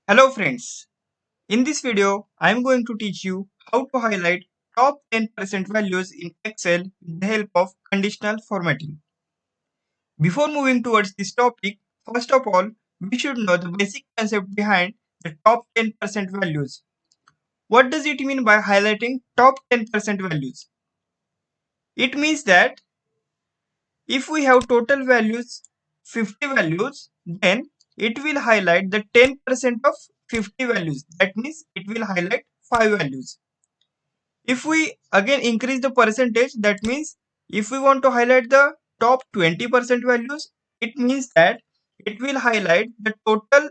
Hello friends, in this video I am going to teach you how to highlight top 10% values in Excel with the help of conditional formatting. Before moving towards this topic, first of all, we should know the basic concept behind the top 10% values. What does it mean by highlighting top 10% values? It means that if we have total values 50 values, then it will highlight the 10% of 50 values. That means it will highlight 5 values. If we again increase the percentage, that means if we want to highlight the top 20% values, it means that it will highlight the total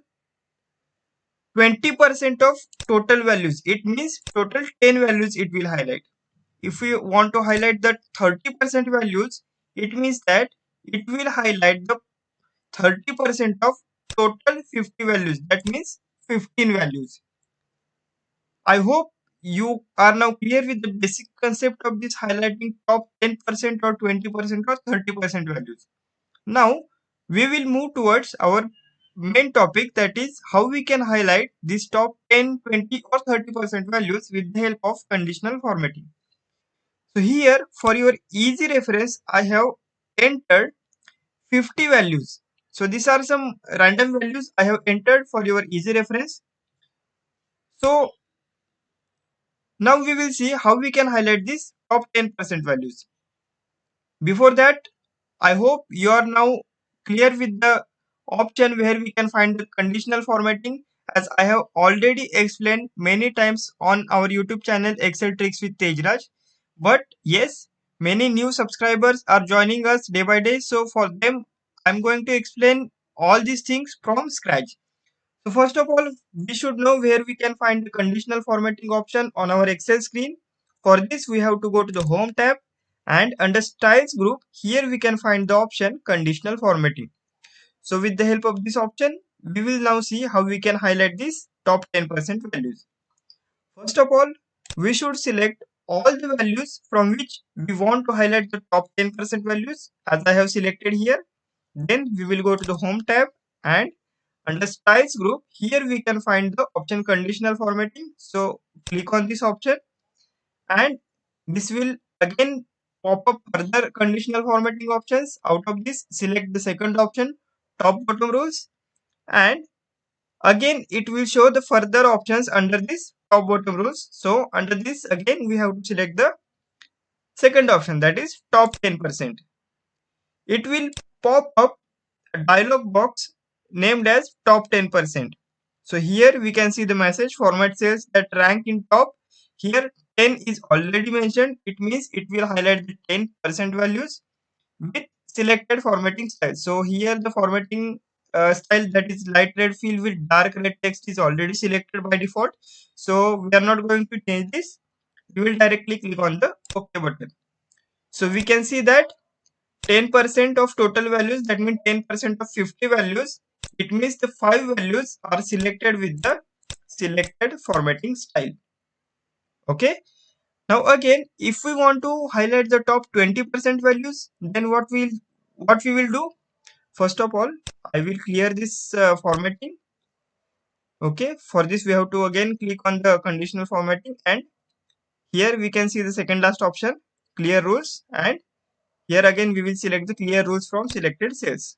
20% of total values. It means total 10 values it will highlight. If we want to highlight the 30% values, it means that it will highlight the 30% of total 50 values. That means 15 values. I hope you are now clear with the basic concept of this highlighting top 10% or 20% or 30% values. Now, we will move towards our main topic, that is how we can highlight these top 10, 20 or 30% values with the help of conditional formatting. So here for your easy reference, I have entered 50 values. So these are some random values I have entered for your easy reference. So now we will see how we can highlight these top 10% values. Before that, I hope you are now clear with the option where we can find the conditional formatting, as I have already explained many times on our YouTube channel Excel Tricks with Tejraj. But yes, many new subscribers are joining us day by day. So for them, I'm going to explain all these things from scratch. So first of all, we should know where we can find the conditional formatting option on our Excel screen. For this, we have to go to the Home tab, and under Styles group, here we can find the option Conditional Formatting. So with the help of this option, we will now see how we can highlight these top 10% values. First of all, we should select all the values from which we want to highlight the top 10% values, as I have selected here. Then we will go to the Home tab, and under Styles group, here we can find the option Conditional Formatting. So click on this option, and this will again pop up further conditional formatting options. Out of this, select the second option, Top Bottom Rules, and again it will show the further options under this Top Bottom Rules. So under this, again we have to select the second option, that is top 10%. It will pop up a dialog box named as top 10%. So here we can see the message format cells that rank in top. Here 10 is already mentioned. It means it will highlight the 10% values with selected formatting style. So here the formatting style, that is light red field with dark red text, is already selected by default. So we are not going to change this. We will directly click on the OK button. So we can see that 10% of total values, that means 10% of 50 values, it means the 5 values are selected with the selected formatting style. Okay, now again, if we want to highlight the top 20% values, then what we will do, first of all, I will clear this formatting. Okay, for this we have to again click on the conditional formatting, and here we can see the second last option, clear rules, and here again we will select the clear rules from selected cells.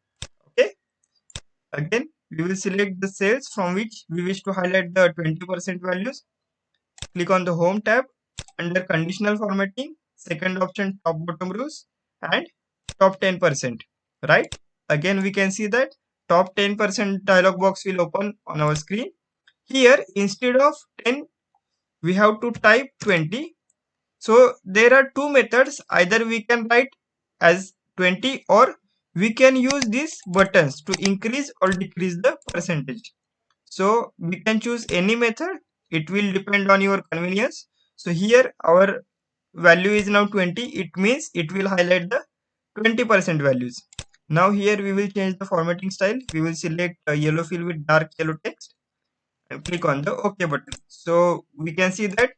Okay, again, we will select the cells from which we wish to highlight the 20% values. Click on the Home tab, under Conditional Formatting, second option Top Bottom Rules, and top 10%. Right? Again, we can see that top 10% dialog box will open on our screen. Here, instead of 10, we have to type 20. So there are two methods. Either we can write as 20, or we can use these buttons to increase or decrease the percentage. So we can choose any method. It will depend on your convenience. So here our value is now 20. It means it will highlight the 20% values. Now here we will change the formatting style. We will select a yellow fill with dark yellow text and click on the OK button. So we can see that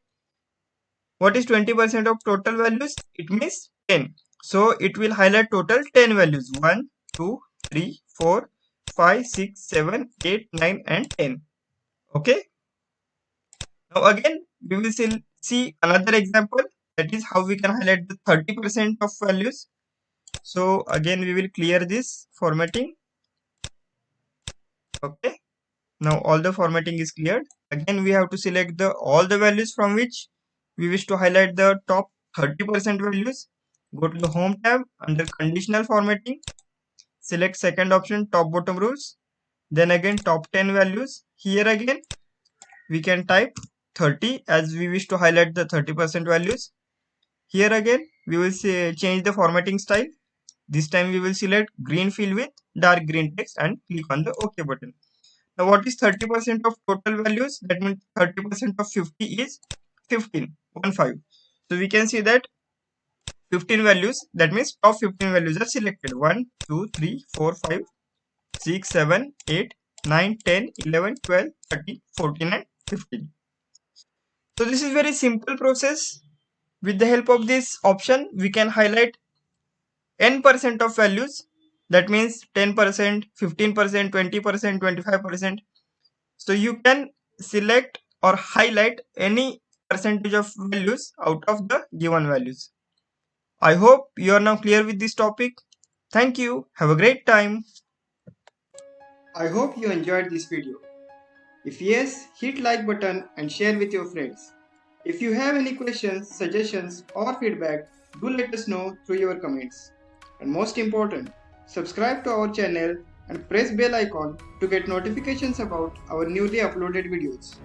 what is 20% of total values? It means 10. So it will highlight total 10 values, 1, 2, 3, 4, 5, 6, 7, 8, 9 and 10. Okay. Now again, we will see another example, that is how we can highlight the 30% of values. So again, we will clear this formatting. Okay. Now all the formatting is cleared. Again, we have to select the all the values from which we wish to highlight the top 30% values. Go to the home tab under conditional formatting. Select second option, top bottom rules. Then again top 10 values. Here again we can type 30 as we wish to highlight the 30% values. Here again we will say change the formatting style. This time we will select green fill with dark green text and click on the OK button. Now what is 30% of total values? That means 30% of 50 is 15, 1 5. So we can see that 15 values, that means top 15 values are selected. 1, 2, 3, 4, 5, 6, 7, 8, 9, 10, 11, 12, 13, 14 and 15. So this is very simple process. With the help of this option, we can highlight n% of values. That means 10%, 15%, 20%, 25%. So you can select or highlight any percentage of values out of the given values. I hope you are now clear with this topic. Thank you. Have a great time. I hope you enjoyed this video. If yes, hit like button and share with your friends. If you have any questions, suggestions or feedback, do let us know through your comments. And most important, subscribe to our channel and press bell icon to get notifications about our newly uploaded videos.